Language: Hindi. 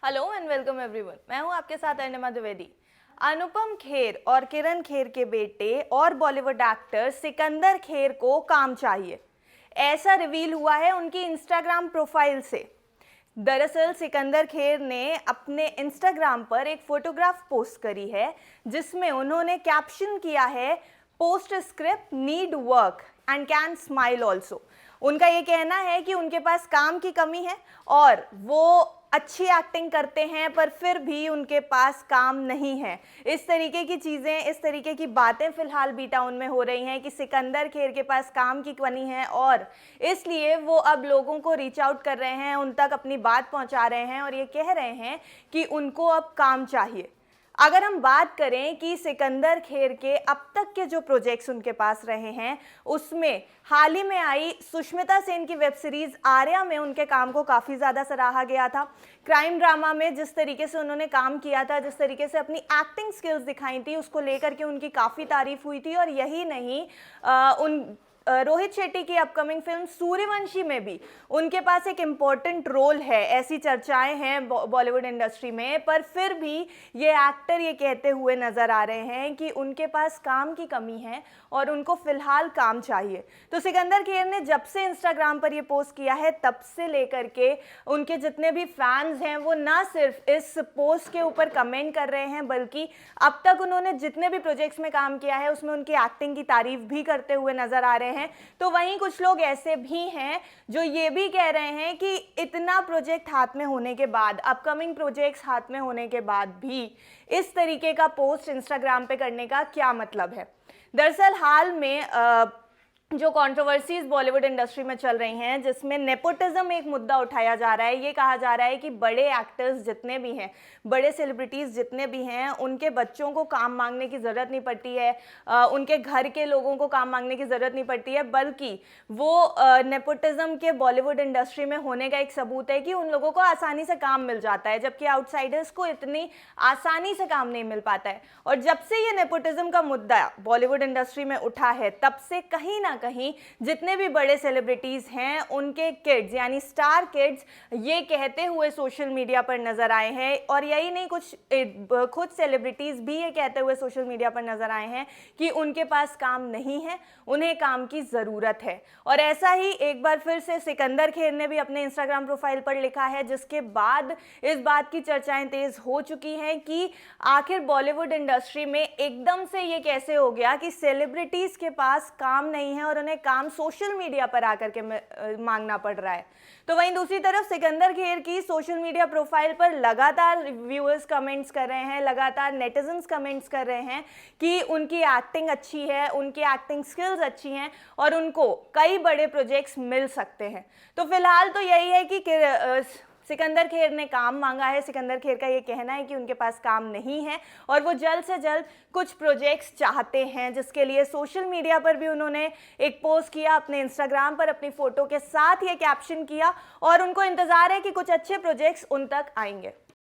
Hello and welcome everyone. मैं हूं आपके साथ अर्णिमा द्विवेदी। अनुपम खेर और किरण खेर के बेटे और बॉलीवुड एक्टर सिकंदर खेर को काम चाहिए, ऐसा रिवील हुआ है उनकी इंस्टाग्राम प्रोफाइल से। दरअसल सिकंदर खेर ने अपने इंस्टाग्राम पर एक फोटोग्राफ पोस्ट करी है जिसमें उन्होंने कैप्शन किया है, post script need work and can smile also. उनका ये कहना है कि उनके पास काम की कमी है और वो अच्छी एक्टिंग करते हैं पर फिर भी उनके पास काम नहीं है। इस तरीके की चीज़ें, इस तरीके की बातें फिलहाल बी टाउन में हो रही हैं कि सिकंदर खेर के पास काम की कमी है और इसलिए वो अब लोगों को रीच आउट कर रहे हैं, उन तक अपनी बात पहुंचा रहे हैं और ये कह रहे हैं कि उनको अब काम चाहिए। अगर हम बात करें कि सिकंदर खेर के अब तक के जो प्रोजेक्ट्स उनके पास रहे हैं उसमें हाल ही में आई सुष्मिता सेन की वेब सीरीज आर्या में उनके काम को काफ़ी ज़्यादा सराहा गया था। क्राइम ड्रामा में जिस तरीके से उन्होंने काम किया था, जिस तरीके से अपनी एक्टिंग स्किल्स दिखाई थी, उसको लेकर के उनकी काफ़ी तारीफ हुई थी। और यही नहीं, रोहित शेट्टी की अपकमिंग फिल्म सूर्यवंशी में भी उनके पास एक इम्पॉर्टेंट रोल है, ऐसी चर्चाएं हैं बॉलीवुड इंडस्ट्री में। पर फिर भी ये एक्टर ये कहते हुए नजर आ रहे हैं कि उनके पास काम की कमी है और उनको फिलहाल काम चाहिए। तो सिकंदर खेर ने जब से इंस्टाग्राम पर ये पोस्ट किया है तब से लेकर के उनके जितने भी फैंस हैं वो ना सिर्फ इस पोस्ट के ऊपर कमेंट कर रहे हैं बल्कि अब तक उन्होंने जितने भी प्रोजेक्ट्स में काम किया है उसमें उनकी एक्टिंग की तारीफ भी करते हुए नजर आ रहे हैं। तो वहीं कुछ लोग ऐसे भी हैं जो ये भी कह रहे हैं कि इतना प्रोजेक्ट हाथ में होने के बाद, अपकमिंग प्रोजेक्ट्स हाथ में होने के बाद भी इस तरीके का पोस्ट इंस्टाग्राम पे करने का क्या मतलब है। दरअसल हाल में जो कंट्रोवर्सीज बॉलीवुड इंडस्ट्री में चल रही हैं जिसमें नेपोटिज्म एक मुद्दा उठाया जा रहा है। ये कहा जा रहा है कि बड़े एक्टर्स जितने भी हैं, बड़े सेलिब्रिटीज़ जितने भी हैं, उनके बच्चों को काम मांगने की ज़रूरत नहीं पड़ती है, उनके घर के लोगों को काम मांगने की ज़रूरत नहीं पड़ती है, बल्कि वो नेपोटिज्म के बॉलीवुड इंडस्ट्री में होने का एक सबूत है कि उन लोगों को आसानी से काम मिल जाता है जबकि आउटसाइडर्स को इतनी आसानी से काम नहीं मिल पाता है। और जब से ये नेपोटिज्म का मुद्दा बॉलीवुड इंडस्ट्री में उठा है तब से कहीं ना कहीं जितने भी बड़े सेलिब्रिटीज हैं उनके किड्स यानी स्टार किड्स ये कहते हुए सोशल मीडिया पर नजर आए हैं। और यही नहीं, कुछ खुद सेलिब्रिटीज भी ये कहते हुए सोशल मीडिया पर नजर आए हैं कि उनके पास काम नहीं है, उन्हें काम की ज़रूरत है। और ऐसा ही एक बार फिर से सिकंदर खेर ने भी अपने इंस्टाग्राम प्रोफाइल पर लिखा है जिसके बाद इस बात की चर्चाएं तेज हो चुकी हैं कि आखिर बॉलीवुड इंडस्ट्री में एकदम से ये कैसे हो गया कि सेलिब्रिटीज के पास काम नहीं है और उन्हें काम सोशल मीडिया पर आकर के मांगना पड़ रहा है। तो वहीं दूसरी तरफ सिकंदर खेर की सोशल मीडिया प्रोफाइल पर लगातार व्यूअर्स कमेंट्स कर रहे हैं, लगातार नेटिजन्स कमेंट्स कर रहे हैं कि उनकी एक्टिंग अच्छी है, उनकी एक्टिंग स्किल्स अच्छी हैं और उनको कई बड़े प्रोजेक्ट्स मिल सकते हैं। तो फिलहाल तो यही है कि सिकंदर खेर ने काम मांगा है। सिकंदर खेर का ये कहना है कि उनके पास काम नहीं है और वो जल्द से जल्द कुछ प्रोजेक्ट्स चाहते हैं, जिसके लिए सोशल मीडिया पर भी उन्होंने एक पोस्ट किया, अपने इंस्टाग्राम पर अपनी फ़ोटो के साथ ये कैप्शन किया और उनको इंतज़ार है कि कुछ अच्छे प्रोजेक्ट्स उन तक आएंगे।